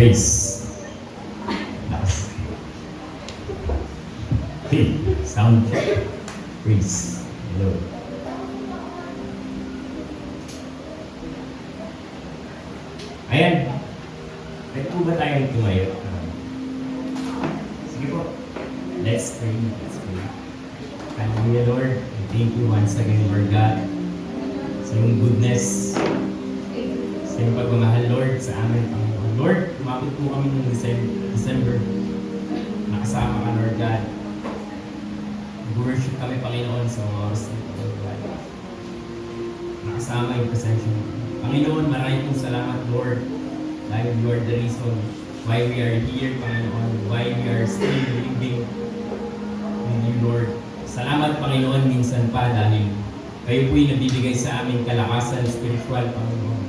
Grace. Lakas. Okay, sound check. Grace. Hello. Ayan. Pwede po ba tayong tumayo? Sige po. Let's pray. Let's pray. Hallelujah, Lord. I thank you once again, Lord God, sa iyong goodness, sa iyong pagmamahal, Lord, sa amin, Panginoon. Lord, umabot po kami ng December. Nakasama ka, Lord God. Nag-worship kami, Panginoon, sa mga oras na ito, Lord God. Nakasama yung presensya mo. Panginoon, maraming pong salamat, Lord, dahil you are the reason why we are here, Panginoon, why we are still living in you, Lord. Salamat, Panginoon, minsan pa dahil kayo po'y nabibigay sa amin kalakasan spiritual, Panginoon.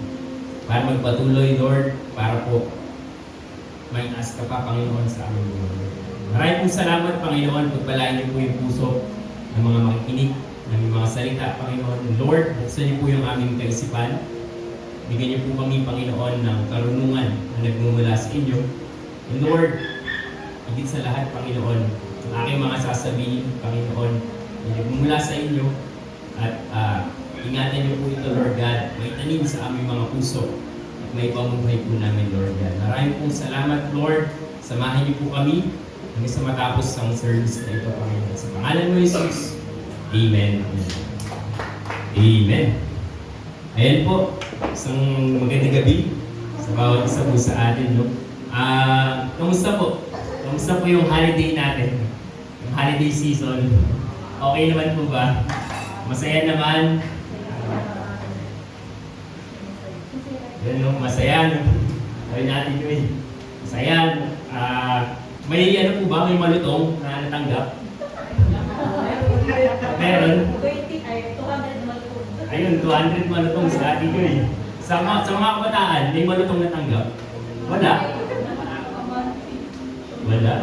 Para magpatuloy, Lord, para po may taas ka pa, Panginoon, sa amin, Lord. Maraming pong salamat, Panginoon, pagpalain niyo po yung puso ng mga makikinig, ng mga salita, Panginoon. Lord, buksan niyo po yung aming kaisipan. Bigyan niyo po kami, Panginoon, ng karunungan na nagmumula sa inyo. And Lord, higit sa lahat, Panginoon, ang aking mga sasabihin, Panginoon, na nagmumula sa inyo. At ingatan niyo po ito, Lord God, may tanim sa aming mga puso at may pamuhay po namin, Lord God. Maraming pong salamat, Lord. Samahan niyo po kami hanggang sa matapos ang service na ito, Panginoon. Sa pangalan mo, Jesus. Amen. Amen. Ayan po, isang magandang gabi sa bawat isa po sa atin, no? Kamusta po? Kamusta po yung holiday natin? Yung holiday season? Okay naman po ba? Masaya naman? Yan, no? Masaya, no? Sabi natin yun, masaya. May ano po ba? May malutong na natanggap? Meron? Ayun, 200 malutong sa atin yun eh. Sa mga kabataan, may malutong natanggap? Wala. Wala?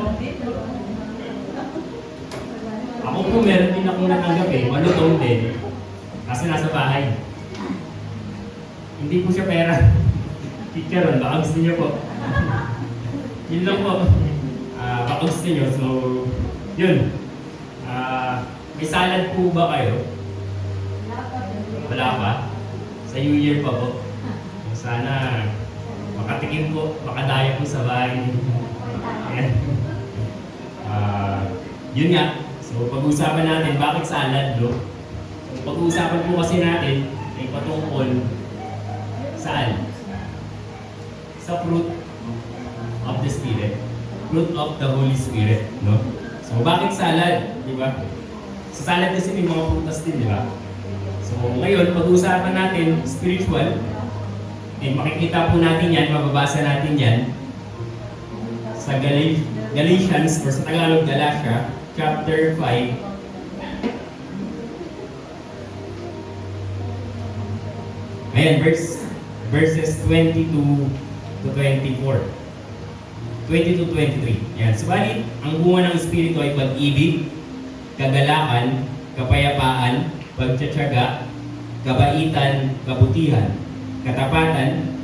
Ako po meron din akong natanggap eh, malutong din. Kasi nasa bahay. Hindi po siya pera. Teacher, baka gusto niyo po. Yun lang po. Baka gusto niyo, so yun. May salad po ba kayo? Wala pa? Sa New Year pa po. Sana makatikim po, makadaya po sa bahay. Ayan. Yun nga. So pag-uusapan natin, bakit salad, no? So, pag-uusapan po kasi natin ay patungkol saan? Sa fruit of the Spirit. Fruit of the Holy Spirit, no? So bakit salad? Di ba? Sa salad kasi may mga prutas din, di ba? So ngayon, pag-uusapan natin spiritual, makikita po natin yan, mababasa natin yan sa Galatians, or sa Tagalog, Galatia, chapter 5. Ayan, verses 22 to 24. 20 to 23. Ayan, subalit, ang bunga ng Espiritu ay pag-ibig, kagalakan, kapayapaan, pagtsatsaga, kabaitan, kabutihan, katapatan,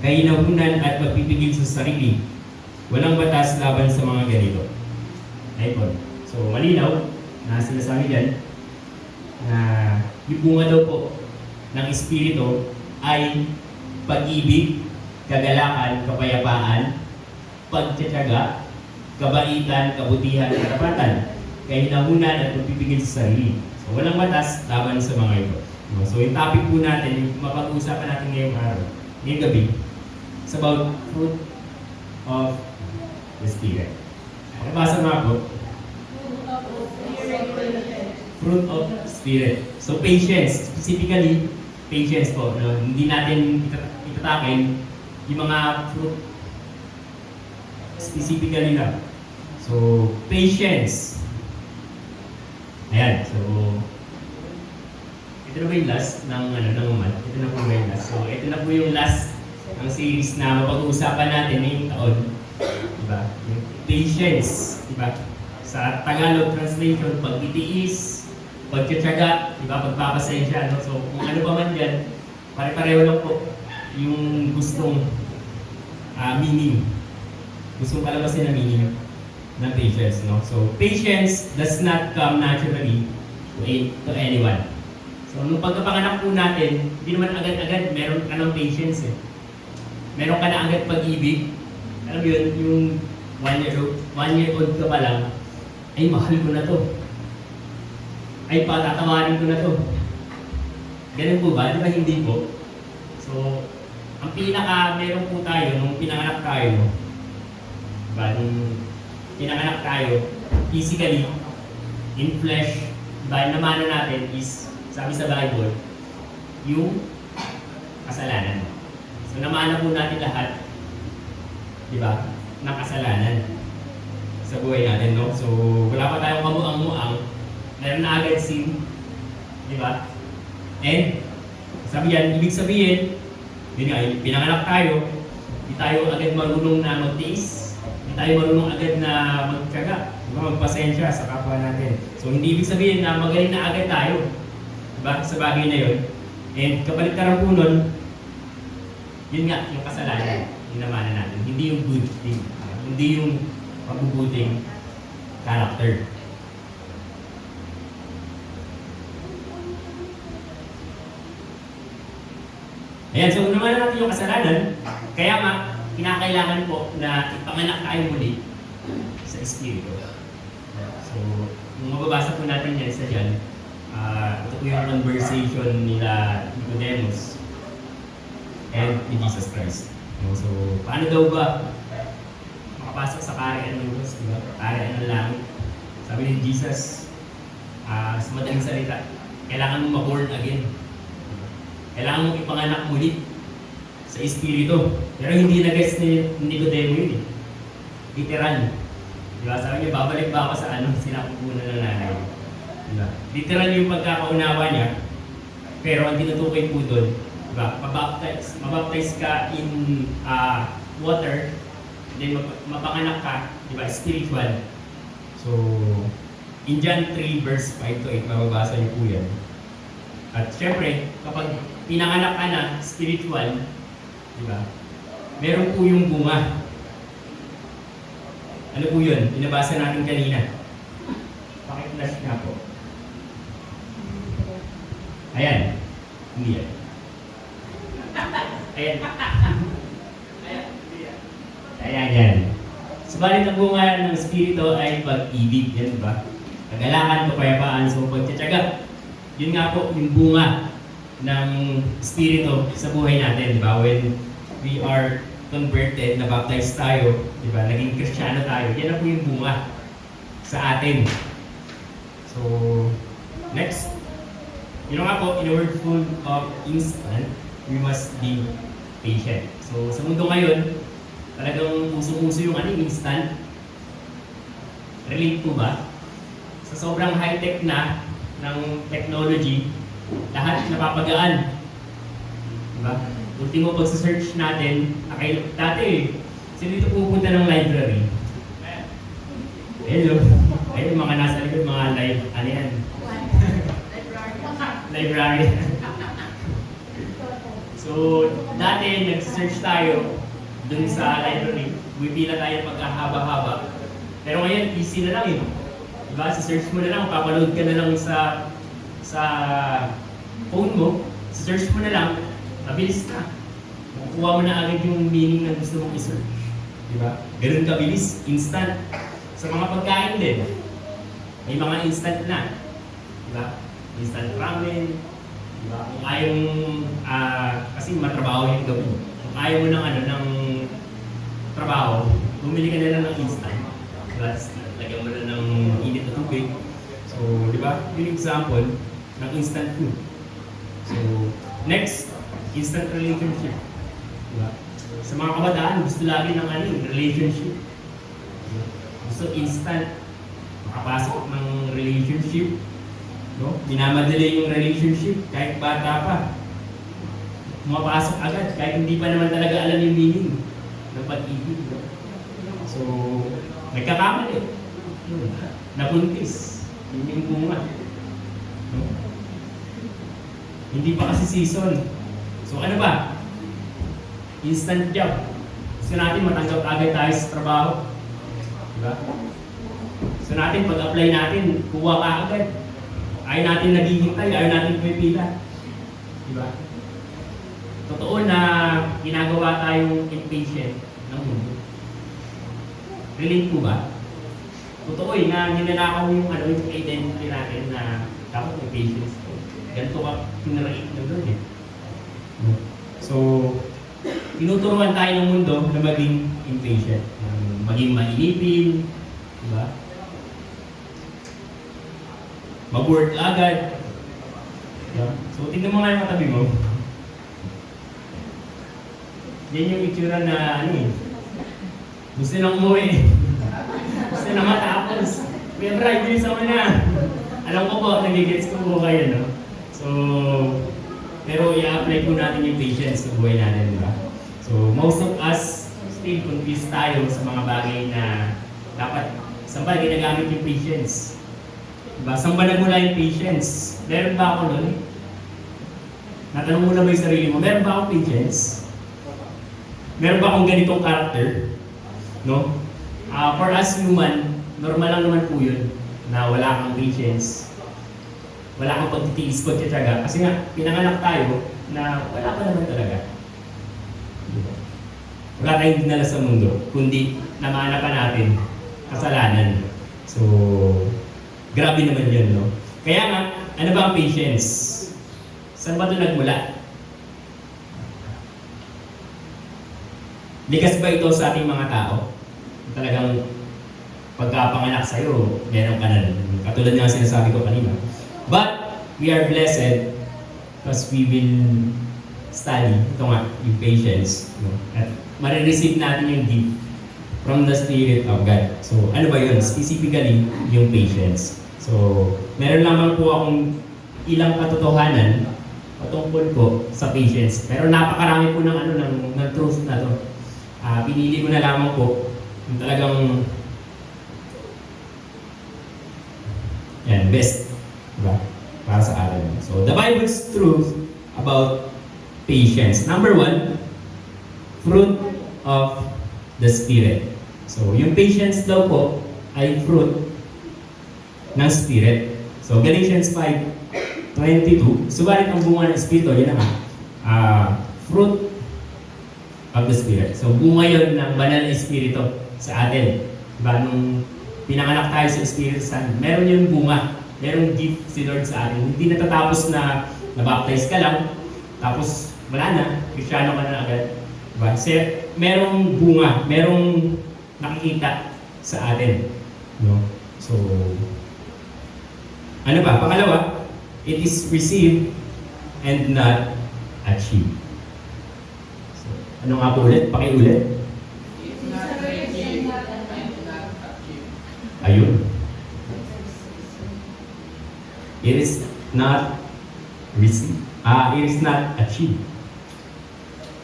kahinahunan at pagpipigil sa sarili. Walang batas laban sa mga ganito. Ayun. So, malinaw na sinasabi dyan na yung bunga daw po ng Espiritu ay pag-ibig, kagalakan, kapayapaan, pagtsatsaga, kabaitan, kabutihan, katapatan, kahinahunan at pagpipigil sa sarili. So, walang batas laban sa mga ito. So, yung topic po natin, yung mapag-uusapan natin ngayong araw, ngayong gabi, it's about fruit of the Spirit. Pakibasa mga po. Fruit of Spirit. So, patience. Specifically, patience po. No? Hindi natin itatakin yung mga fruit specifically na. So, patience. Ayan. So, ito na po yung last ng month. Ito na po yung last. So, ito na po yung last ng series na mapag-uusapan natin ngayong taon. Diba? Yung patience. Diba? Sa Tagalog translation, pagtitiis, pagtsatsaga, diba? Pagpapasensya. No? So, kung ano pa man dyan, pare-pareho lang po yung gustong meaning gustong palabasin na meaning ng patience, no? So, patience does not come naturally to anyone. So, nung pagkapanganak po natin, hindi naman agad-agad meron ka ng patience eh. Meron ka na agad pag-ibig. Alam mo yun, yung 1 year old ka pa lang, ay mahal ko na to. Ay patatawarin ko na to. Ganun po ba? Di ba hindi po? So, ang meron po tayo, nung pinanganak tayo, diba, nung pinanganak tayo, physically, in flesh, diba, namana natin is, sabi sa Bible, yung kasalanan. So, namana po natin lahat, diba, ng kasalanan sa buhay natin, no? So, wala pa tayong kamuang-muang, meron na agad sin, diba? And, ibig sabihin, yun nga, pinanganak tayo, hindi tayo agad marunong na magtiis, hindi tayo marunong agad na magtiyaga, diba, magpasensya sa kapwa natin. So, hindi ibig sabihin na magaling na agad tayo, diba, sa bagay na yun. And kapalit ka rin po nun, yun nga, yung kasalanan, yung namana natin. Hindi yung good thing, hindi yung mabubuting character. Ayan, so naman natin yung kasalanan, kaya nga, kinakailangan po na ipanganak tayo muli sa Espiritu. So, kung mababasa po natin yan sa dyan, ito po yung conversation nila Nicodemus and ni Jesus Christ. So, paano daw ba makapasok sa kaharian ng Diyos, diba? Kaharian ng langit. Sabi ni Jesus, sa madaling salita, kailangan mo ma-born again. Kailangan mong ipanganak muli sa Espiritu. Pero hindi na-guess ni Nicodemo yun eh. Literal. Diba? Sabi niya, babalik ba ako sa sinapupunan ng nanay? Diba? Literal yung pagkakaunawa niya. Pero ang tinutukoy po doon, diba? Mabaptize ka in water, then mapanganak ka, diba? Spiritual. So, in John 3 verse 5 to 8, mababasa niyo po yan. At syempre, kapag pinanganak ka na, spiritual, di ba? Meron po yung bunga. Ano po yun? Binabasa natin kanina. Pakiflash nga po. Ayan. Hindi yan. Ayan. Ayan, yan. Subalit ang bunga ng spirito ay pag-ibig. Yan, di ba? Kagalakan, kapayapaan, so pagtsatsaga. Yun nga po, yung bunga ng Espiritu sa buhay natin, di ba? When we are converted, na-baptize tayo, di ba? Naging Kristiyano tayo, yan na po yung bunga sa atin. So, next. Yun nga po, in a world full of instant, we must be patient. So, sa mundo ngayon, talagang usong-uso yung instant. Relate po ba? Sa sobrang high-tech na ng technology, lahat napapagaan. Diba? Ultimo pag-search natin, dati, sino dito pupunta ng library? Hello. Ayun, mga nasa likod, mga live, ano yan? Library. So, dati, nag-search tayo dun sa library. Pumipila tayo pagkahaba-haba. Pero ngayon, easy na lang eh. Diba? Search mo na lang, papaload ka na lang sa phone mo, search mo na lang, mabilis na. Makukuha mo na agad yung meaning na gusto mong i-search. Diba? Ganun kabilis, instant. Sa mga pagkain din, may mga instant na. Diba? Instant ramen. Diba? Kung ayaw kasi matrabaho yung gabi. Kung ayaw mo ng trabaho, bumili ka na lang ng instant. Diba? Lagyan mo na ng init na tubig. So, di ba? Yung example ng instant food. So, next, instant relationship. Di ba? Sa mga kabataan, gusto lagi ng relationship. Diba? Gusto instant makapasok ng relationship. No? Minamadali yung relationship kahit bata pa. Pumapasok agad kahit hindi pa naman talaga alam yung meaning ng pag-ibig. No? So, nagkakamali. Nabuntis. Yun yung bunga. No? Hindi pa kasi season. So ano ba? Instant job. Gusto Gusto natin matanggap agad tayo sa trabaho. Diba? Gusto natin pag-apply natin, kuha ka agad. Ayaw natin naghihintay, ayaw natin pumipila. Diba? Totoo na ginagawa tayong impatient ng mundo. Relate po ba? Totoo na ninanakaw yung identity natin na dapat may patience. Ganito ka pinarate ng Lord eh. So, tinuturuan tayo ng mundo na maging impatient. Maging mainipin, diba? Mag-work agad. Diba? So, tingnan mo nga yung katabi mo. Yan yung itsura na gusto nang umuwi. Gusto na matapos. May bribe yung sama na. Alam ko po, nagigets ko po kayo, no? So, pero i-apply po natin yung patience sa buhay natin, diba? So, most of us still confused tayo sa mga bagay na dapat, saan ba ginagamit yung patience? Diba? Saan ba nagmula yung patience? Meron ba ako nun? Natanong mo na ba yung sarili mo, meron ba akong patience? Meron ba akong ganitong character? No? For us human, normal lang naman po yun na wala kang patience. Wala kang pagtitiis, pagtitiyaga. Kasi nga, pinanganak tayo na wala pa naman talaga. Wala tayong dinala sa mundo, kundi namana pa natin kasalanan. So, grabe naman yun, no? Kaya nga, ano ba ang patience? Saan ba ito nagmula? Likas ba ito sa ating mga tao? Talagang pagkapanganak sa'yo, meron ka na. Katulad nga sinasabi ko kanina. But, we are blessed because we will study. Ito nga, yung patience. No? At marireceive natin yung gift from the Spirit of God. So, ano ba yun? Specifically, yung patience. So, meron lamang po akong ilang katotohanan patungkol po sa patience. Pero napakarami po ng truth na to. Pinili ko na lamang po yung talagang best, diba? Para sa atin. So, the Bible's truth about patience. Number 1, fruit of the Spirit. So, yung patience daw po ay fruit ng Spirit. So, Galatians 5:22. Subalit ang bunga ng Espiritu, yun na fruit of the Spirit. So, bunga yun ng banal na Espiritu sa atin. Diba? Nung pinanganak tayo sa Espiritu Santo, meron yung bunga. Merong gift si Lord sa atin. Hindi natatapos na nabaptize ka lang, tapos wala na, Kristiyano ka na agad. Diba? Kasi merong bunga, merong nakikita sa atin. No? So, ano ba? Pangalawa, it is received and not achieved. So, ano nga po ulit? Pakiulit. Ayun. It is not received. It is not achieved.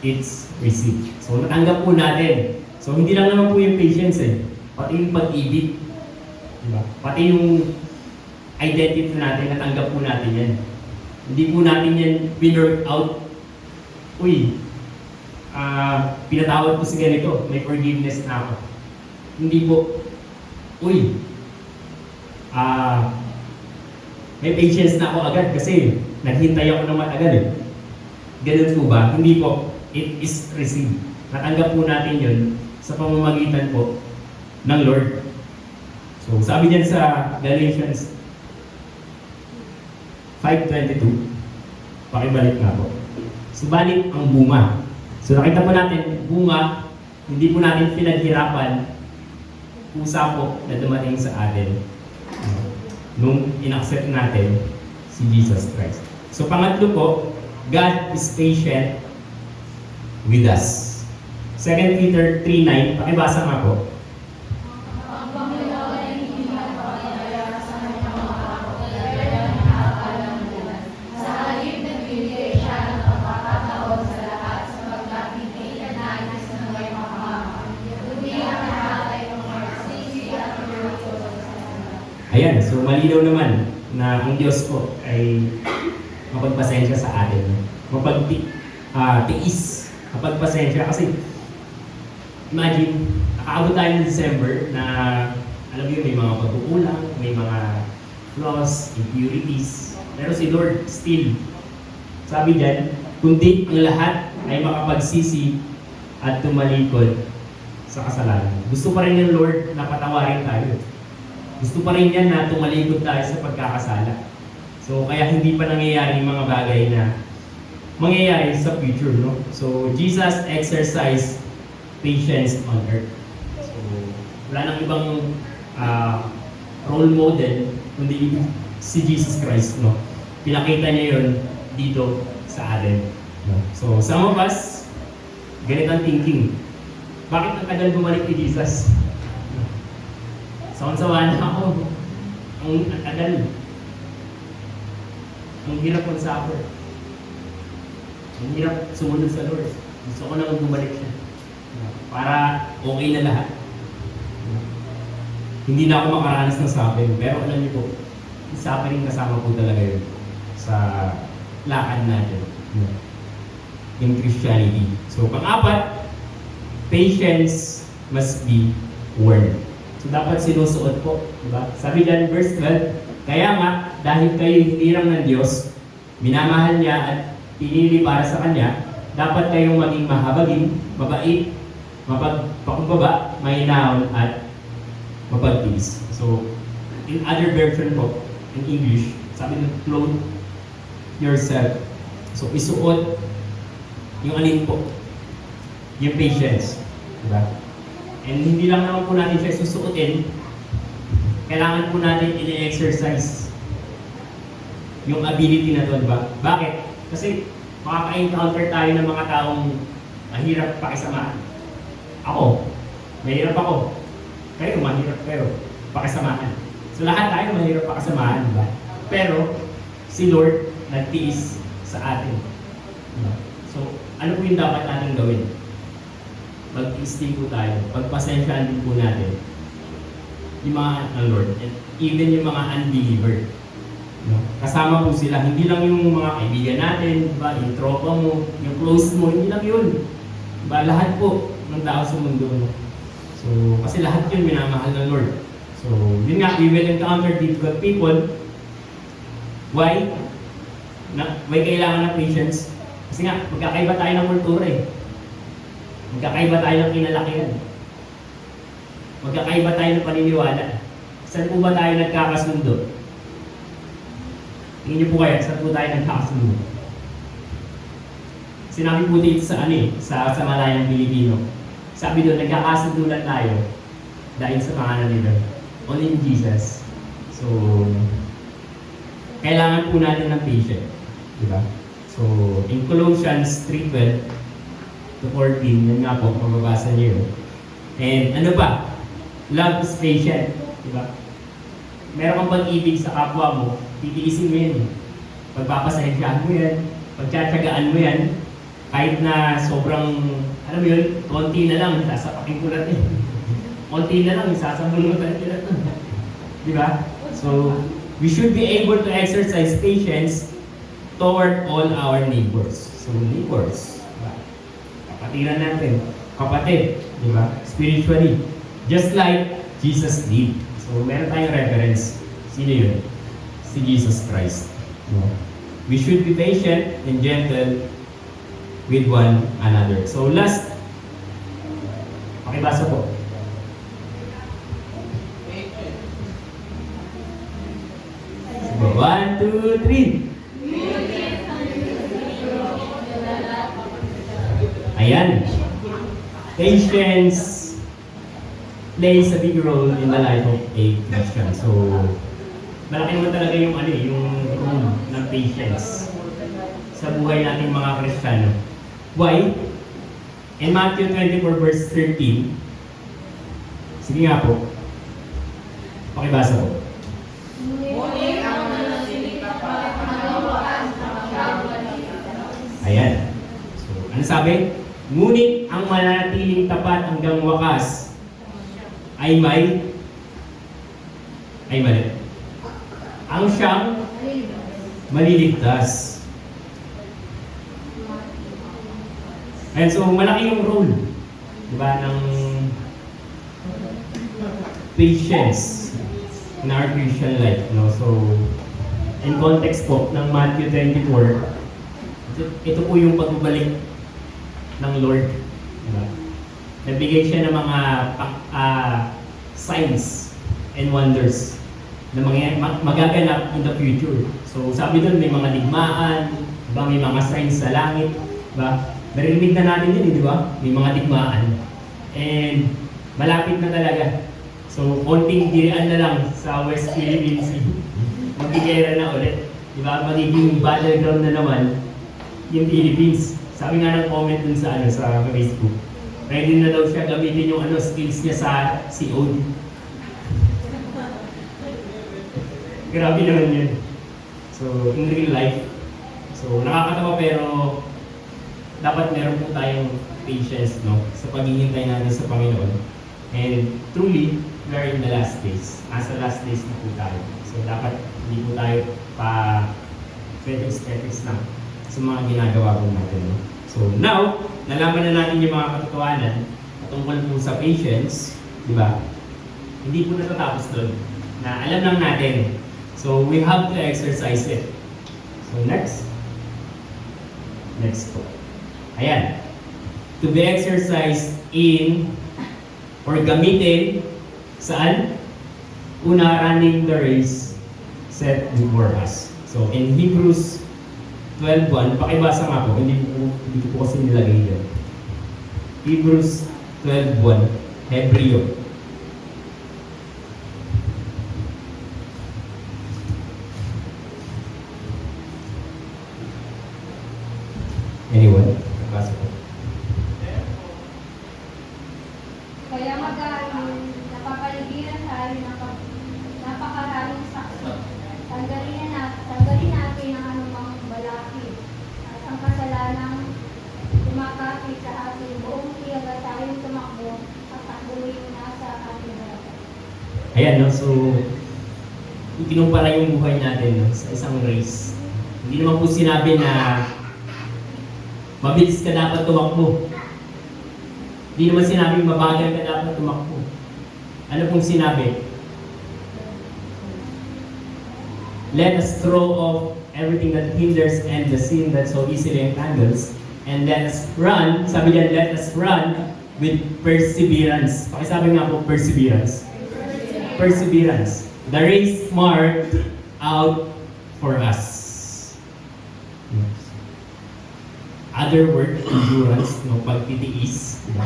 It's received. So, natanggap po natin. So, hindi lang naman po yung patience pati yung pag-ibig. Diba? Pati yung identity natin, natanggap po natin yan. Hindi po natin yan work out. Uy, pinatawad ko si ganito, may forgiveness na ako. Hindi po, uy, may patience na ako agad kasi naghintay ako naman agad Ganun po ba? Hindi po. It is received. Natanggap po natin yun sa pamamagitan po ng Lord. So, sabi diyan sa Galatians 5:22, pakibalik nga po. Subalit ang bunga. So, nakita po natin, bunga, hindi po natin pinaghirapan, pusa po na dumating sa atin nung in-accept natin si Jesus Christ. So, pangatlo po, God is patient with us. 2 Peter 3:9, pakibasa nga po. Ayan, so malinaw naman na ang Diyos po ay mapagpasensya sa atin. Mapagtiis, mapagpasensya kasi Imagine, nakaabot tayo ng December na, alam mo yun, may mga pagkukulang, may mga flaws, impurities. Pero si Lord still, sabi diyan, kundi ang lahat ay makapagsisi at tumalikod sa kasalanan. Gusto pa rin ng Lord na patawarin tayo. Gusto pa rin yan na tumalikod tayo sa pagkakasala. So, kaya hindi pa nangyayari yung mga bagay na mangyayari sa future, no? So, Jesus exercised patience on earth. So, wala nang ibang role model kundi si Jesus Christ, no? Pinakita niya yun dito sa atin. No? So, some of us, ganito ang thinking. Bakit ang tagal bumalik kay Jesus? Sawan-sawa na ako. Ang tagal. Ang hirap kong suffer. Ang hirap sumunod sa Lord. Gusto ko naman bumalik siya. Para okay na lahat. Hindi na ako makaranas ng suffering. Pero alam niyo po, suffering kasama po talaga yun sa lakad natin in Christianity. So, pang-apat, patience must be earned. So, dapat sinusuot po. Diba? Sabi dyan, verse 12, kaya nga, dahil kayo hinirang ng Diyos, minamahal niya at pinili para sa Kanya, dapat kayong maging mahabagin, mabait, mapagpakumbaba, mahinahon, at mapagtiis. So, in other version po, in English, sabi ng clothe yourself. So, isuot yung alin po, yung patience. Diba? And hindi lang naman po natin siya susuotin, kailangan po natin i-exercise yung ability na to, diba? Bakit? Kasi makaka-encounter tayo ng mga taong mahirap pakisamahan. Ako, mahirap ako. Kayo, mahirap kayo pakisamahan. So lahat tayo mahirap pakisamahan, diba? Pero si Lord nagtiis sa atin. Diba? So ano po yung dapat natin gawin? Mag-tiis din po tayo. Pagpasensyaan din po natin yung mga Lord, and even yung mga unbeliever. No? Kasama po sila, hindi lang yung mga kaibigan natin, diba? Yung tropa mo, yung close mo, hindi lang yun. Diba? Lahat po ng tao sa mundo. No? So, kasi lahat yun minamahal ng Lord. So, yun nga, we will encounter difficult people. Why? Why kailangan ng patience? Kasi nga, magkakaiba tayo ng kultura eh. Magkakaiba tayo ng kinalakihan. Magkakaiba tayo ng paniniwala. Saan po ba tayo nagkakasundo? Tingin niyo po kaya, saan po tayo nagkakasundo? Sinabi po dito sa sa Malayang Pilipino. Sabi doon, nagkakasundo lang tayo dahil sa pangalan nila. Only in Jesus. So, kailangan po natin ng patience. Diba? So, in Colossians 3:12 to 14, yun nga po, mababasa niyo yun. And ano pa? Love is patient, di ba? Meron kang pag-ibig sa kapwa mo, titiisin mo yan. Pagpapasensyahan mo yan, pagtsatsagaan mo yan, kahit na sobrang, alam mo yun, konti na lang, sasapakin ko natin. Konti na lang, sasambol mo tayo natin. Di ba? So, we should be able to exercise patience toward all our neighbors. So, neighbors, diba? Kapatiran natin, kapatid, di ba? Spiritually. Just like Jesus did. So, meron tayong reference. Sino yun? Si Jesus Christ. We should be patient and gentle with one another. So, last, pakibasa po. So, 1, 2, 3. Ayan. Patience plays a big role in the life of a Christian. So, malaki naman talaga yung yung role ng patience sa buhay nating mga Kristiyano. Why? In Matthew 24 verse 13, sige nga po, pakibasa po. Ayan. So, ano sabi? Ngunit ang mananatiling tapat hanggang wakas ay mali. Ang siyang maliligtas. And so, malaki yung role di ba, ng patience in our Christian life, no? So, in context po ng Matthew 24, ito po yung pagbabalik ng Lord. Diba? Nagbigay siya ng mga signs and wonders na magaganap in the future. So sabi doon may mga digmaan, diba? May mga signs sa langit. Diba? Narinig na natin yun, di ba? May mga digmaan. And malapit na talaga. So konting dirian na lang sa West Philippine Sea. Magigera na ulit. Diba? Magiging battleground na naman yung Philippines. Sabi nga ng comment dun sa Facebook. Ready na daw siya gamitin yung skills niya sa COD. Grabe naman yun. So, in real life. So, nakakatawa pero dapat meron po tayong patience, no? Sa paghihintay natin sa Panginoon. And truly, we are in the last days. Nasa last days na po tayo. So, dapat hindi po tayo pa steppings lang sa mga ginagawa po natin, no? So now, nalaman na natin yung mga katotohanan tungkol po sa patience, di ba? Hindi po natatapos doon. Na alam lang natin. So we have to exercise it. So next. Next po. Ayan. To be exercised in or gamitin saan? Una, running the race set before us. So in Hebrews 12:1, pakibasa nga po, hindi ko po kasi nilagay dyan. Hebrews 12:1, Hebreo. Anyone? Basa po. Kaya napapaligiran tayo ng napakaraming saksi. Tanggalin natin ang anumang balakid at ang kasalanang kumakapit sa ating buong tiyaga tayong tumakbo at takbuhin na sa ating harapan. Ayan, no? So, kinumpara yung buhay natin, no? Sa isang race. Hindi naman po sinabi na mabilis ka dapat tumakbo. Hindi naman sinabi mabagal ka dapat tumakbo. Ano pong sinabi? Let us throw off everything that hinders and the sin that so easily entangles, and let us run, sabi diyan, let us run with perseverance. Pakisabi nga po, perseverance. Perseverance. The race marked out for us. Yes. Other word, endurance, no, pagtitiis. Diba?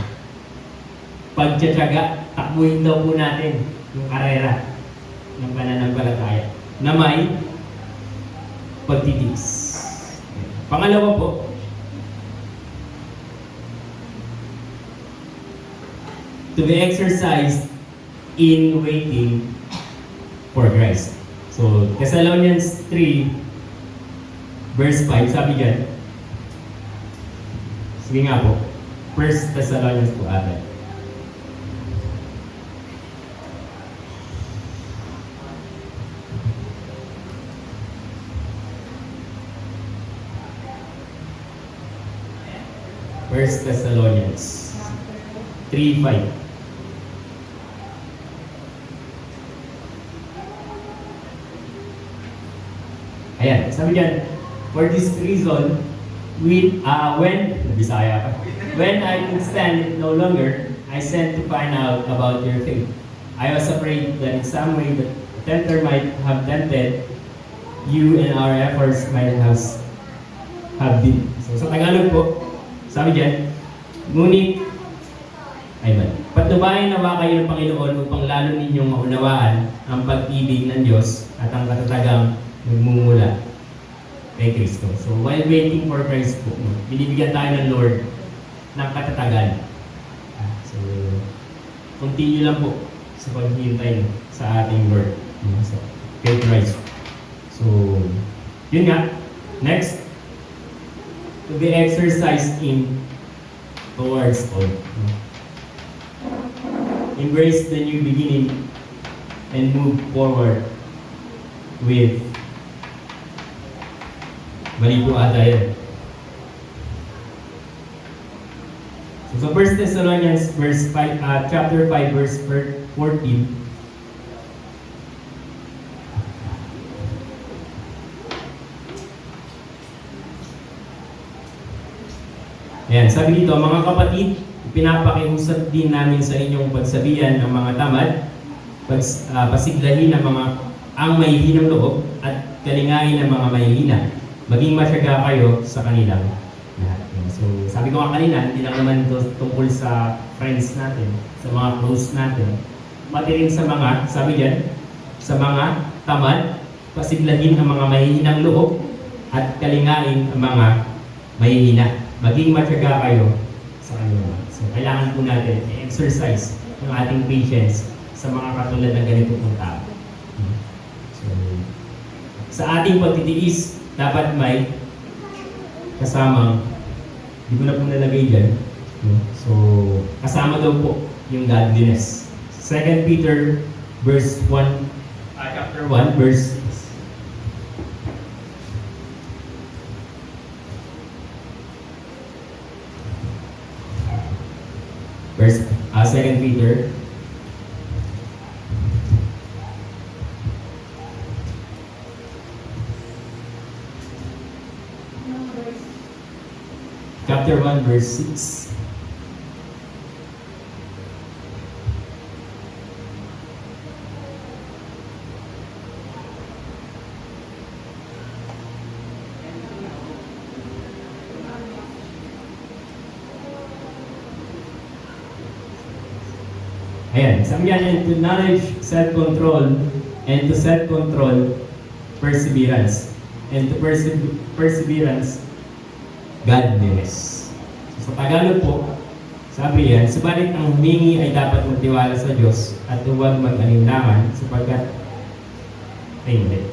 Pagtsatsaga, takbuhin daw po natin yung karera ng pananampalataya na may pagtitiis. Pangalawa po, to be exercised in waiting for Christ. So, Thessalonians 3, verse 5, sabi dyan, sige nga po, 1 Thessalonians po ata. First Thessalonians 3:5. Ayan, sabi diyan, for this reason, when I could stand it no longer, I sent to find out about your faith. I was afraid that in some way the tempter might have tempted you and our efforts might have been. So sa Tagalog po, sabi diyan, ngunit, patubayan nawa kayo ng Panginoon upang lalo ninyong maunawaan ang pag-ibig ng Diyos at ang katatagang nagmumula kay Kristo. So while waiting for Christ po, binibigyan tayo ng Lord ng katatagan. So, continue lang po sa paghihintay sa ating Lord, so, kay Christ. So, yun nga. Next, to be exercised in towards all. Embrace the new beginning and move forward with mali po ata yan. So sa 1 Thessalonians chapter 5 verse 14. Ayan, sabi dito, mga kapatid, pinapakiusap din namin sa inyong pagsabihan ng mga tamad, pasiglahin ng ang mahihinang loob at kalingain ng mga mahihina. Maging masyaga kayo sa kanilang lahat. So, sabi ko nga kanina, hindi lang naman ito tungkol sa friends natin, sa mga close natin. Pati rin sa mga, sabi diyan, sa mga tamad, pasiglahin ang mga mahihinang loob at kalingain ang mga mahihina. Maging matyaga kayo sa kanila. So, kailangan po natin i-exercise ang ating patience sa mga katulad ng ganito pong tao. So, sa ating pagtitiis, dapat may kasamang, hindi ko na po nalagay dyan. So, kasama daw po yung godliness. 2 Peter chapter 1, verse 6. Verse 2 Peter chapter 1 verse 6. Ayan, sabi yan, and to knowledge, self-control, and to self-control, perseverance, and to perseverance, godliness. So, sa Tagalog po, sabi yan, subalit ang humingi ay dapat magtiwala sa Diyos at huwag mag-alinlangan sapagkat ay hindi.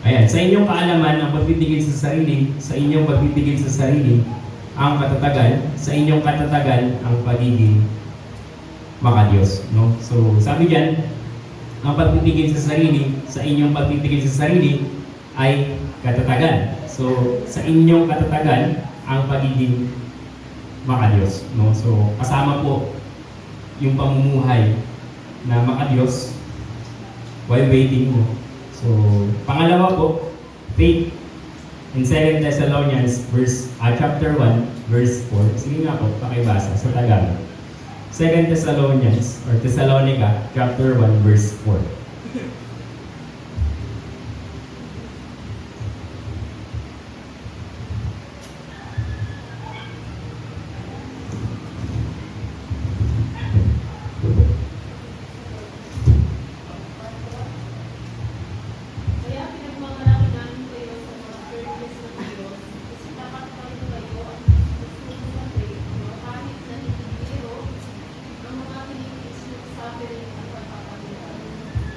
Ayan, sa inyong kaalaman ang pagpipigil sa inyong pagpipigil sa sarili, ang katatagan, sa inyong katatagan ang pagiging makadiyos. No? So, sabi diyan, ang pagpipigil sa inyong pagpipigil sa sarili ay katatagan. So, sa inyong katatagan ang pagiging makadiyos. No? So, kasama po yung pamumuhay na makadiyos while waiting mo. So, pangalawa po, faith in 2 Thessalonians chapter 1 verse 4. Sige nga po, pakibasa sa Tagalog. 2 Thessalonians or Thessalonica chapter 1 verse 4.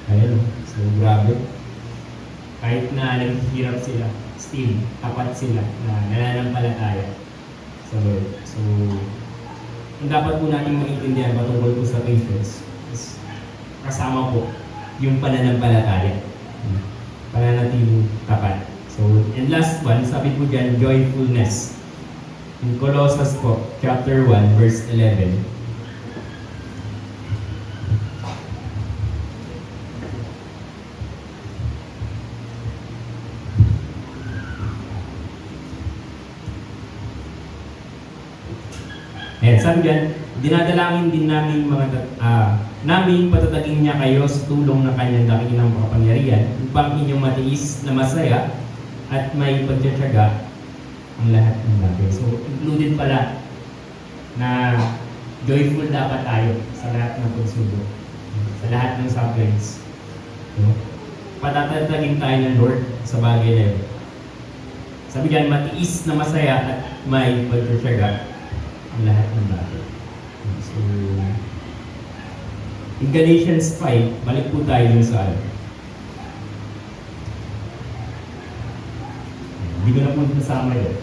Ayun, so grabe. Kahit na naghihirap sila, still, tapat sila na nananampalataya sa Lord. So, ang dapat po natin maintindihan patungkol po sa patience is kasama po yung pananampalataya. Pananatiling tapat. So, and last one, sabi po dyan, joyfulness. In Colossus po, chapter 1, verse 11. Ayan, sabi dyan, dinadalangin din namin namin patatagin niya kayo sa tulong ng kanyang dakilang makapangyarihan upang inyong matiis na masaya at may pagtsatsaga ang lahat ng bagay. So, included pala na joyful dapat tayo sa lahat ng pagsubok, sa lahat ng sufferings. No? Patatatagin tayo ng Lord sa bagay na yun. Sabi dyan, matiis na masaya at may pagtsatsaga lahat ng bagay. So, in Galatians 5, balik po tayo dun sa Hindi ko na po nasama yun.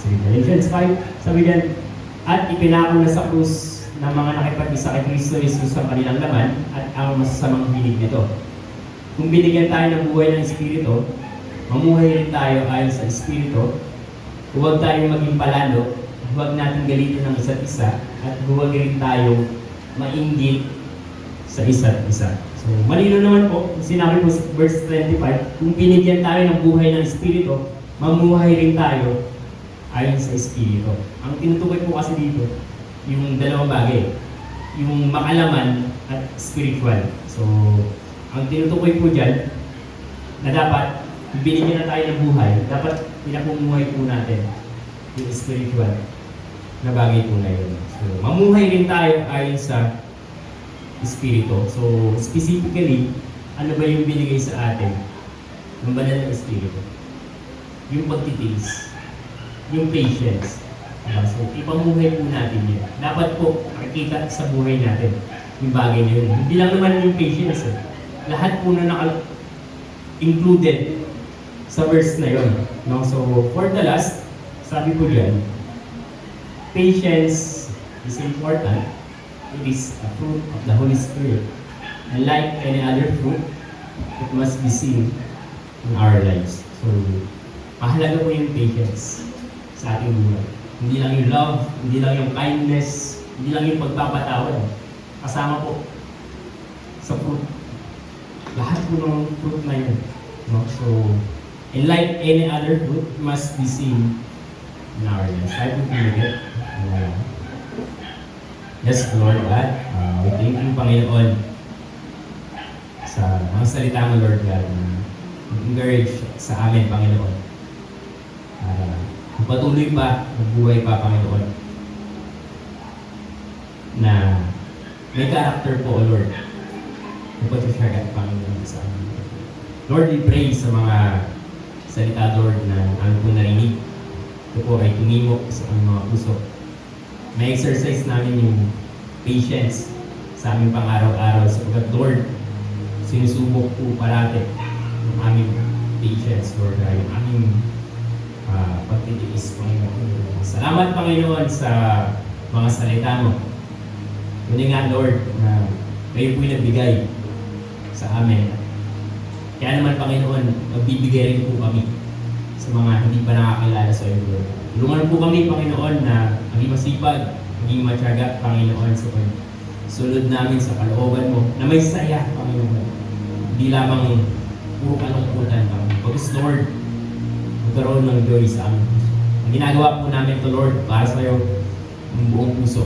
Sige, Galatians 5, sabi diyan, at ipinako na sa krus ng mga nakipag-isa kay Kristo Jesus sa kanilang laman at ang masasamang hilig nito. Kung binigyan tayo ng buhay ng Espiritu, mamuhay rin tayo ayon sa Espiritu. Huwag tayong maging palalo, huwag natin galitin ng isa't isa, at huwag rin tayo mainggit sa isa't isa. So, malino naman po, sinabi po sa verse 25, kung binigyan tayo ng buhay ng Espiritu, mamuhay rin tayo ayon sa Espiritu. Ang tinutukoy po kasi dito, yung dalawang bagay, yung makalaman at spiritual. So, ang tinutukoy po dyan, na dapat, binigyan na tayo ng buhay, dapat pinapumuhay po natin yung spiritual na bagay po na yun. So, mamuhay rin tayo ayon sa Espiritu. So, specifically, ano ba yung binigay sa atin ng banal na Espiritu? Yung pagtitiis, yung patience. So, ipamuhay po natin yun. Dapat po makikita sa buhay natin yung bagay na yun. Hindi lang naman yung patience. Lahat po na included sa verse na yun. No? So, for the last, sabi ko dyan, patience is important. It is a fruit of the Holy Spirit. And like any other fruit, it must be seen in our lives. So, mahalaga po yung patience sa ating buhay. Hindi lang yung love, hindi lang yung kindness, hindi lang yung pagpapatawad. Kasama po sa fruit. Lahat po ng fruit na yun. No? So, and like any other fruit, it must be seen in our lives. I would believe it. Yes, Lord God, we thank you, Panginoon, sa mga salita mo, Lord God, na encourage sa amin, Panginoon. Patuloy pa, magbuhay pa, Panginoon, na may character po, O Lord, na pagkakagat, Panginoon, sa amin. Lord, we pray sa mga salita, Lord, na ano po narinig. Ito po ay tumimok sa aming mga puso. May exercise namin yung patience sa aming pang-araw-araw sapagkat Lord, sinusubok po parate yung aming patience, Lord, yung aming pagtitiis, Panginoon. Salamat, Panginoon, sa mga salita mo. Yun nga, Lord, na kayo po'y nagbigay sa amin. Kaya naman, Panginoon, magbibigay rin po kami sa mga hindi pa nakakilala sa iyo, Lord. Tulungan po kami, Panginoon, na maging masipag, maging matyaga, Panginoon, sa sunod namin sa kalooban mo, na may saya, Panginoon. Hindi lamang puro kalungkutan, Panginoon. Pagkas, Lord, magkaroon ng joy sa amin. Ang ginagawa po namin ito, Lord, para sa iyo, ng buong puso.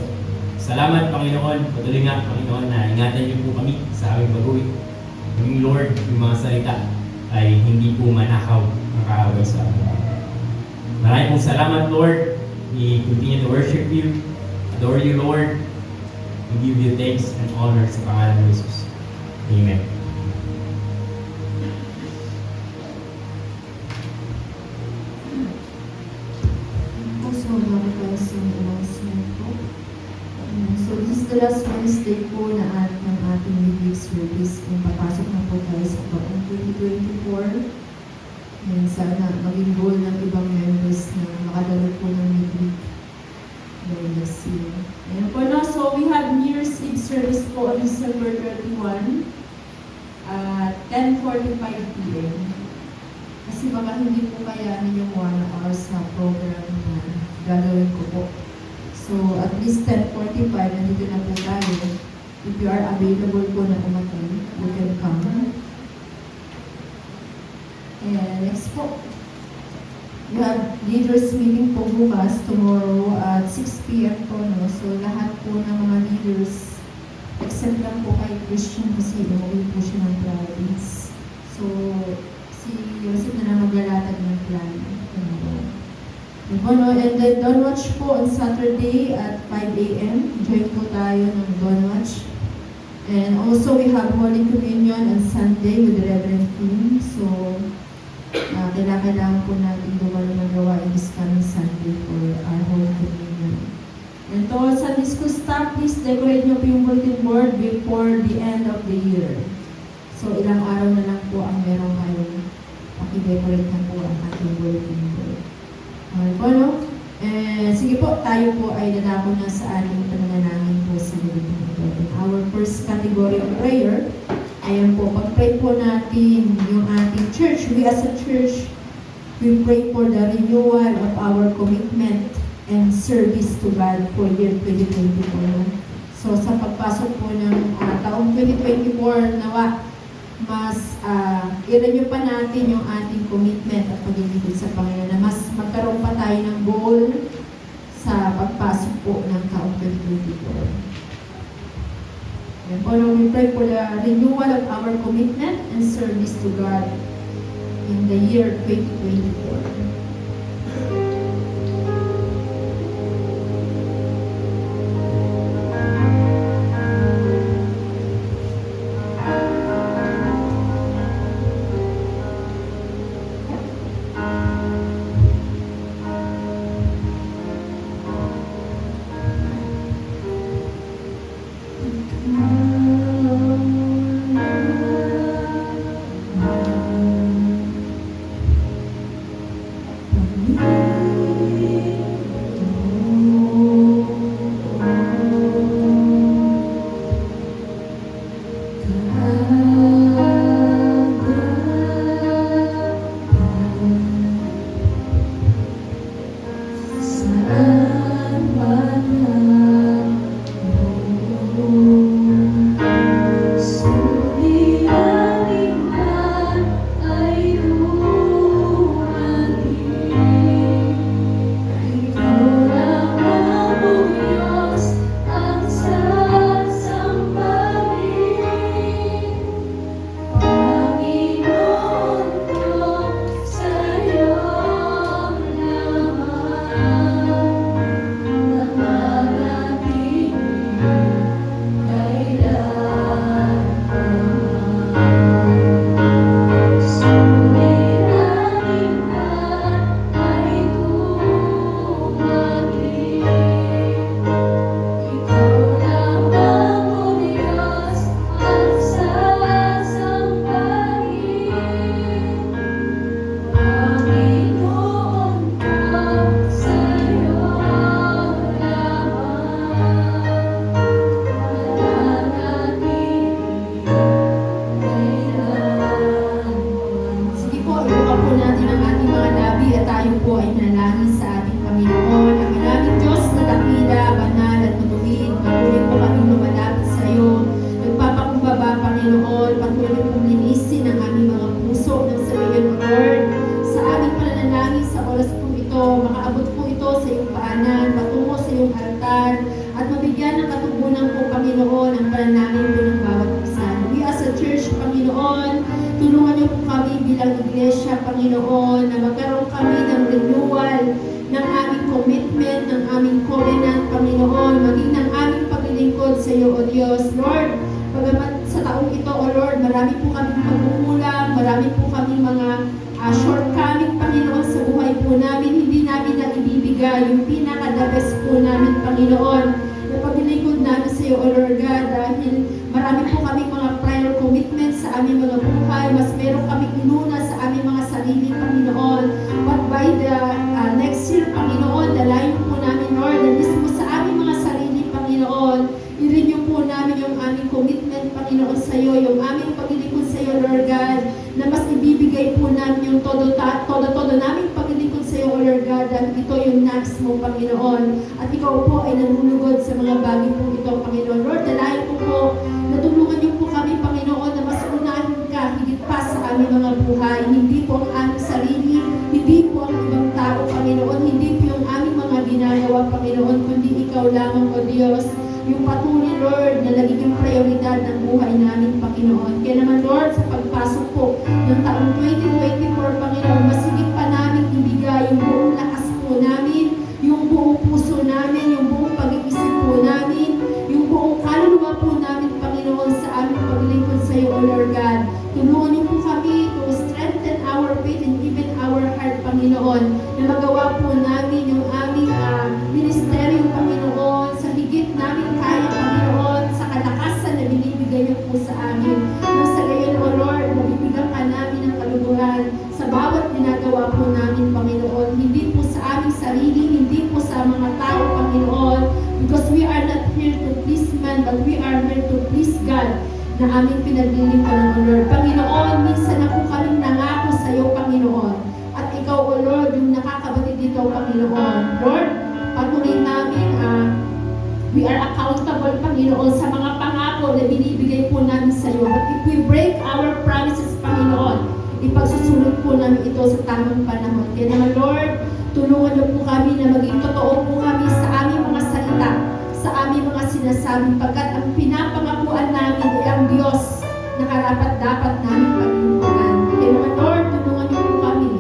Salamat, Panginoon. Patuloy nga, Panginoon, na ingatan niyo po kami sa aming baguhin. Maging, Lord, yung mga salita ay hindi po manakaw, makaaway sa amin. Maraming pong salamat, Lord. We continue to worship you, adore you, Lord. We give you thanks and honor sa pangalan ng Jesus. Amen. Also, meron tayo sa announcement po. So, this is the last Wednesday po na ng ating midweek service. Kung papasok na po tayo sa taong 2024. And sana maging goal ng ibang members na makadalo po ng midweek next year. And for now, so we have New Year's Eve service po on December 31 at 10:45 p.m. Kasi baka hindi po kayanin yung 1 hour sa program na gagawin ko po. So at least 10:45, nandito na po tayo. If you are available po na umatay, you can come. And next po, we have leaders meeting po bukas tomorrow at 6 p.m. po. No? So lahat po ng mga leaders, except lang po kay Christian kasi umuwi po siya ng province. So si Joseph na lang maglalatag ng plan. And then Dawn Watch po on Saturday at 5 a.m. Join po tayo ng Dawn Watch. And also we have Holy Communion on Sunday with the Reverend Team. So kailangan po natin magawa in this coming Sunday for our Holy Communion. And to all Sunday School staff, please decorate nyo po yung bulletin board before the end of the year. So, ilang araw na lang po ang meron kayong pakidecorate na po ang ating bulletin board. Okay po, no? Sige po, tayo po ay dadako na sa ating pananalangin po sa bulletin board. In our first category of prayer, ayan po, pag-pray po natin yung ating church. We as a church, we pray for the renewal of our commitment and service to God for year 2024. So sa pagpasok po ng taong 2024, nawa mas i-renew pa natin yung ating commitment at paglilingkod sa Panginoon, na mas magkaroon pa tayo ng goal sa pagpasok po ng taong 2024. And po, we pray for the renewal of our commitment and service to God in the year 2024. Panginoon, na magawa po namin yung aming ministeryo, Panginoon, kailangan, but we are here to please God na aming pinaglilingkuran, O Lord. Panginoon, minsan na po kaming nangako sa iyo, Panginoon. At ikaw, O Lord, yung nakakabatid dito, Panginoon. Lord, patuloy namin, we are accountable, Panginoon, sa mga pangako na binibigay po namin sa iyo. But if we break our promises, Panginoon, ipagsusunod po namin ito sa tamang panahon. Kaya naman, Lord, tulungan niyo po kami na maging totoo po kami sa aming mga salita, sa aming mga sinasabi, pagkat ang pinapangakuan namin ay ang Diyos na karapat-dapat namin paglingkuran. Kaya naman, Lord, tulungan niyo po kami,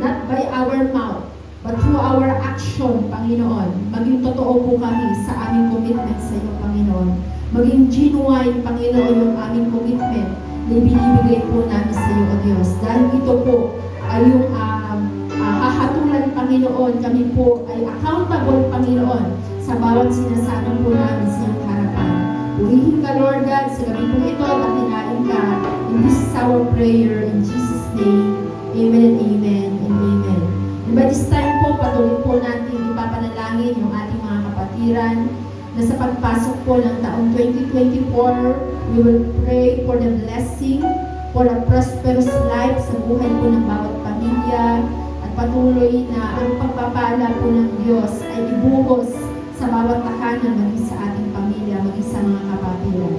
not by our mouth, but through our action, Panginoon. Maging totoo po kami sa aming commitment sa iyo, Panginoon. Maging genuine, Panginoon, yung aming commitment na binibigay po namin sa iyo, O Diyos. Dahil ito po ay yung hahatulan, Panginoon. Kami po ay accountable, Panginoon, sa bawat sinasabi po namin sa iyong harapan. Purihin ka, Lord God, sa gabi po ito at hinain ka. And this is our prayer in Jesus' name. Amen and amen and amen. And by this time po, patuloy po natin ipapanalangin yung ating mga kapatiran na sa pagpasok po ng taong 2024, we will pray for the blessing, for a prosperous life sa buhay po ng bawat pamilya, at patuloy na ang pagpapala po ng Diyos ay ibuhos sa bawat tahanan, maging sa ating pamilya, maging sa mga kapatiran.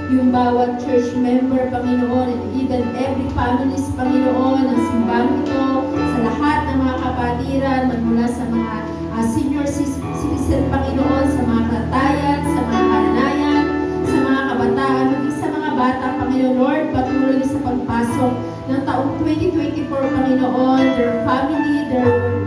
Yung bawat church member, Panginoon, and even every families, Panginoon, ng simbahan ito, sa lahat ng mga kapatiran, magmula sa mga senior citizen, Panginoon, sa mga katayan, sa mga karanayan, sa mga kabataan, maging sa mga bata, Panginoon, Lord, patuloy sa pagpasok ng taong 2024, Panginoon, their family,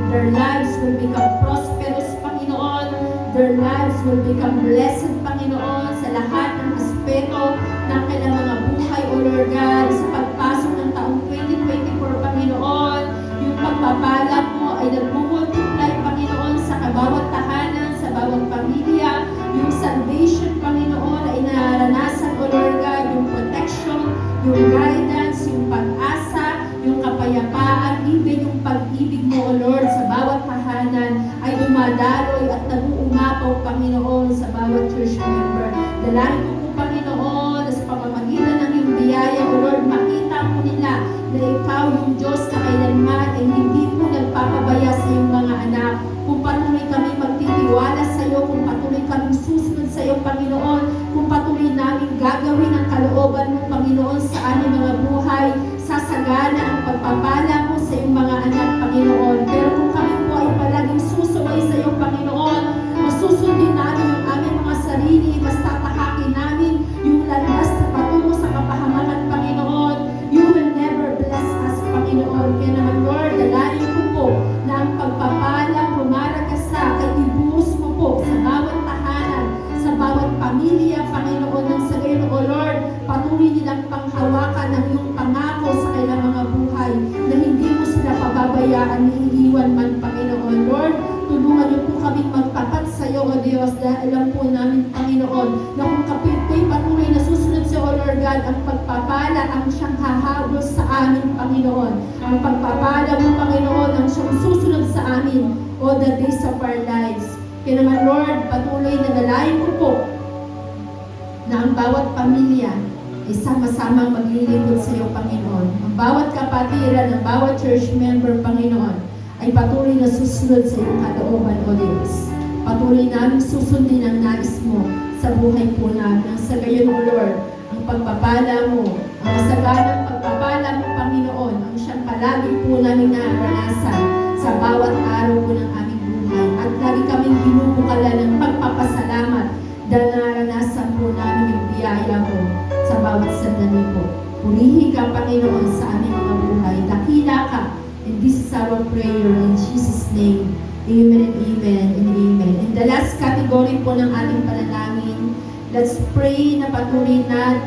their lives will become prosperous, Panginoon, their lives will become blessed, Panginoon, sa lahat ng aspeto ng kanilang mga buhay, O Lord God, sa pagpasok ng taong 2024, Panginoon, yung pagpapala mo ay nagmumultiply, Panginoon, sa bawat tahanan, sa bawat pamilya, yung salvation, Panginoon, ay naranasan, O Lord God, yung protection, yung guidance, yung pag-asa, yung kapayapaan, even yung pag-ibig mo, O Lord, sa bawat tahanan ay dumadaloy at nabuungapaw, Panginoon, sa bawat church member. Dalangin ko po, Panginoon, na sa pamamagitan ng iyong biyaya, O Lord, makita po nila na ikaw yung Diyos na kailanman ay hindi po nagpapabaya sa iyong mga anak. Kung patuloy kami magtitiwala sa iyo, kung patuloy kami susunod sa iyo, Panginoon, kung patuloy namin gagawin ang kalooban mo, Panginoon, sa aming mga buhay, sasagana ang pagpapala mo sa iyong mga anak, Panginoon. Pero kung kami po ay palaging susuway sa iyo, Panginoon, alam po namin, Panginoon, na kung kapoy patuloy na susunod sa O Lord God, ang pagpapala ang siyang hahabol sa amin, Panginoon. Ang pagpapala mo, Panginoon, ang siyang susunod sa amin all the days of our lives. Kaya naman, Lord, patuloy na dalayan ko po na ang bawat pamilya ay sama-samang maglilingkod sa iyo, Panginoon. Ang bawat kapatiran, ang bawat church member, Panginoon, ay patuloy na susunod sa iyong kalooban, O Diyos. Patuloy namin susundin ang nais mo sa buhay po namin. Ang sa gayon, O Lord, ang pagpapala mo, ang masaganang pagpapala mo, Panginoon, ang siyang palagi po namin naranasan sa bawat araw po ng aming buhay. At lagi kaming binubukalan ng pagpapasalamat dahil naranasan po namin yung biyaya mo sa bawat sandali po. Purihin ka, Panginoon, sa aming mga buhay. Dakila ka. And this is our prayer in Jesus' name. Amen and amen and amen. And the last category po ng ating panalangin, let's pray na patuloy na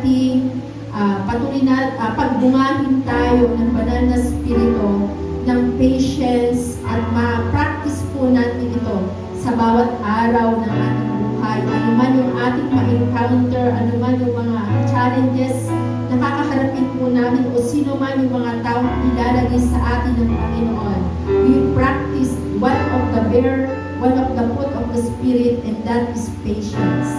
pagbungahin tayo ng banal na spirito ng patience at ma-practice po natin ito sa bawat araw ng ating buhay. Ano man yung ating ma-encounter, ano man yung mga challenges na kakaharapin po namin o sino man yung mga taong ilalagay sa atin ng Panginoon. We practice one of the fruit of the Spirit, and that is patience.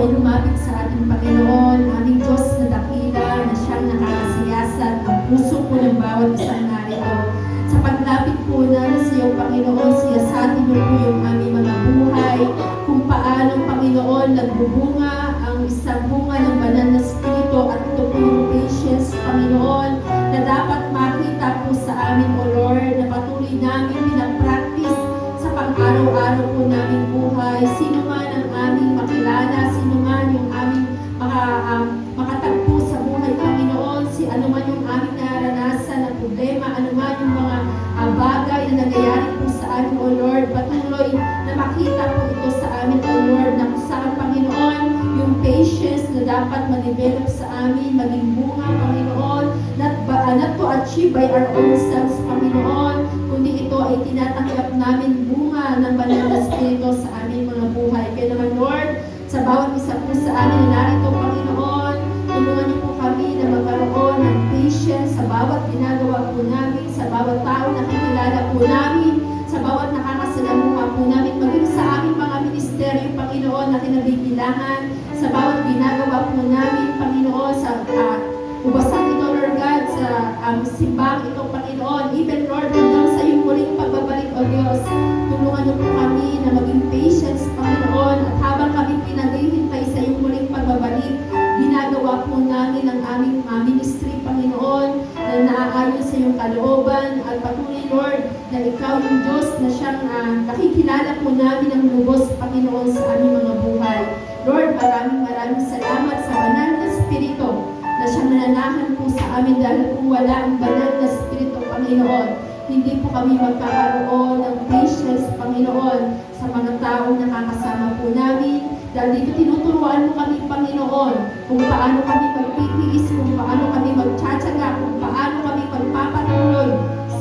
ay lumapit sa ating Panginoon, aming Diyos na dakila, na siyang nakakasiyasat ang puso po ng bawat isang narito. Sa paglapit po namin sa iyo, Panginoon, siyasatin niyo po yung aming mga buhay, kung paano, Panginoon, nagbubunga ang isang bunga ng banal na spirito, at ito po yung patience, Panginoon, na dapat makita po sa amin, O Lord, na patuloy namin pinapractice sa pang-araw-araw po naming buhay. Sino man ang aming makilala, sino man yung aming makatagpo sa buhay, Panginoon, ano man yung aming naranasan na problema, ano man yung mga bagay na nangyayari po sa amin, O Lord, patuloy na makita po ito sa amin, O Lord, na kung saan, Panginoon, yung patience na dapat ma-develop sa amin, maging bunga, Panginoon, not to achieve by our own selves, Panginoon, kundi ito ay tinatanggap namin bunga ng banal na Espiritu sa aming mga buhay. Kaya naman, Lord, sa bawat isa po sa amin na narito, Panginoon, tulungan niyo po kami na magkaroon ng patience sa bawat ginagawa po namin, sa bawat tao na nakikilala po namin, sa bawat nakakasalamuha po namin, maging sa aming mga pangangailangan, sa bawat ginagawa po namin, Panginoon, sa ubasan ito, Lord God, sa simbang ito, Panginoon, even, Lord, hanggang sa iyong muling pagbabalik, O Diyos, tulungan niyo po kami na maging patience, Panginoon, at habang kami pinaghihintay sa iyong muling pagbabalik, ginagawa po namin ang aming ministry, Panginoon, na naaayon sa iyong kalooban, at patuloy, Lord, na ikaw yung Diyos na siyang nakikilala po namin ang lubos, Panginoon, sa aming mga buhay. Lord, maraming salamat sa banal na Espiritu na siyang nananahan po sa amin dahil kung wala ang banal na Espiritu, Panginoon, hindi po kami magkakaroon ng patience, Panginoon, sa mga taong nakakasama po namin. Dahil dito tinuturuan mo kami, Panginoon, kung paano kami magtitiis, kung paano kami magtsatsaga, kung paano kami magpapatuloy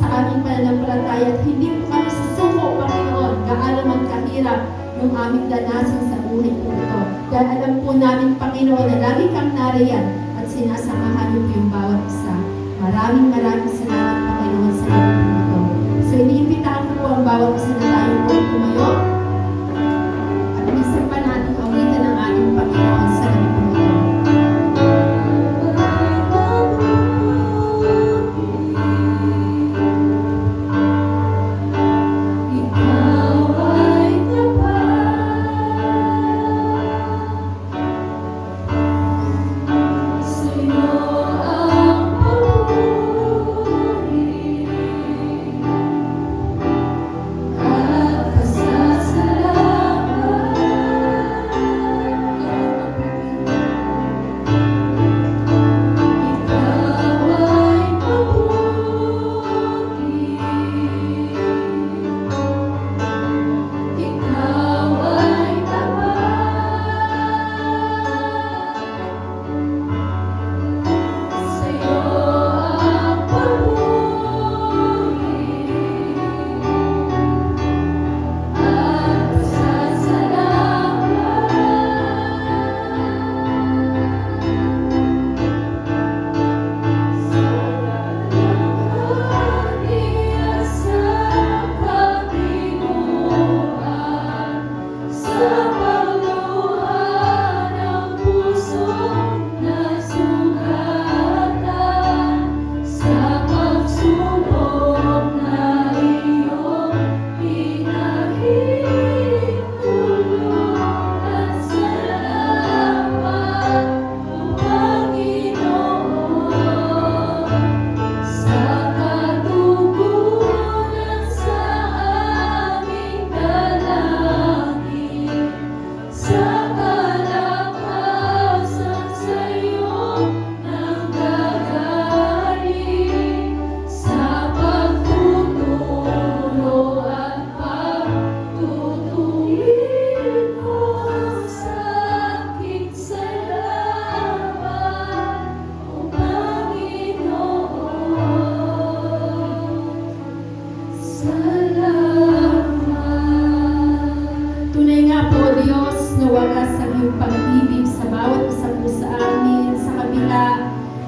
sa aming pananampalataya. At hindi po kami susuko, Panginoon, gaano man kahirap yung aming danasin sa buhay po ito. Dahil alam po namin, Panginoon, na lagi kang nariyan at sinasamahan niyo po yung bawat isa. Maraming salamat, Panginoon, sa iyo po ito. So, iniimbitahan ko po ang bawat isa na tayo po tumayo. At minsan pa natin awitan ang ating Panginoon sa gabi po ito. Tunay nga po, Diyos, na wagas ang iyong pag-ibig sa bawat isa po sa amin, sa kabila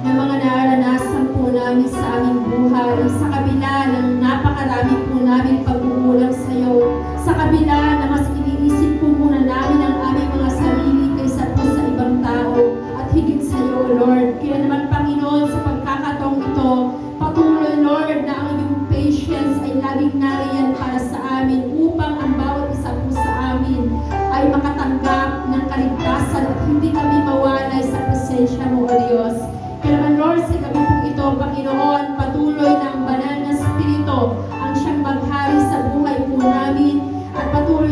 ng mga naranasan po namin sa aming buhay, sa kabila ng napakarami po namin pag-uulang sa iyo, sa kabila na mas iniisip po muna namin ang aming mga sarili kaysa po sa ibang tao, at higit sa iyo, Lord. Kaya naman, Panginoon, sa pagkakataong ito, patuloy, Lord, na ang iyong patience ay laging nariyan para sa amin upang ang bawat isa po sa amin ay makatanggap ng kaligtasan at hindi kami mawalay sa presensya mo, O Diyos. Kaya naman, Lord, sa gabi po ito, Panginoon, patuloy na ang banal na Espiritu ang siyang maghari sa buhay po namin, at patuloy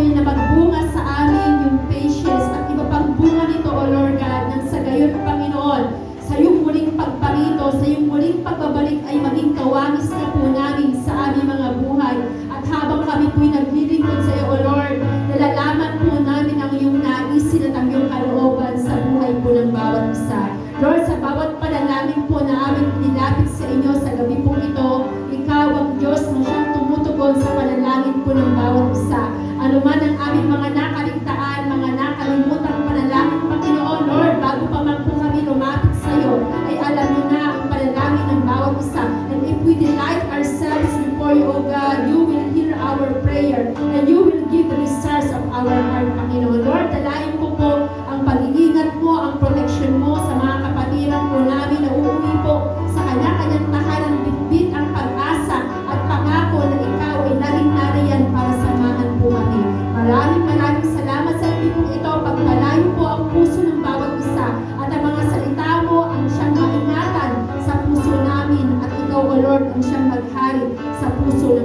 maghari sa puso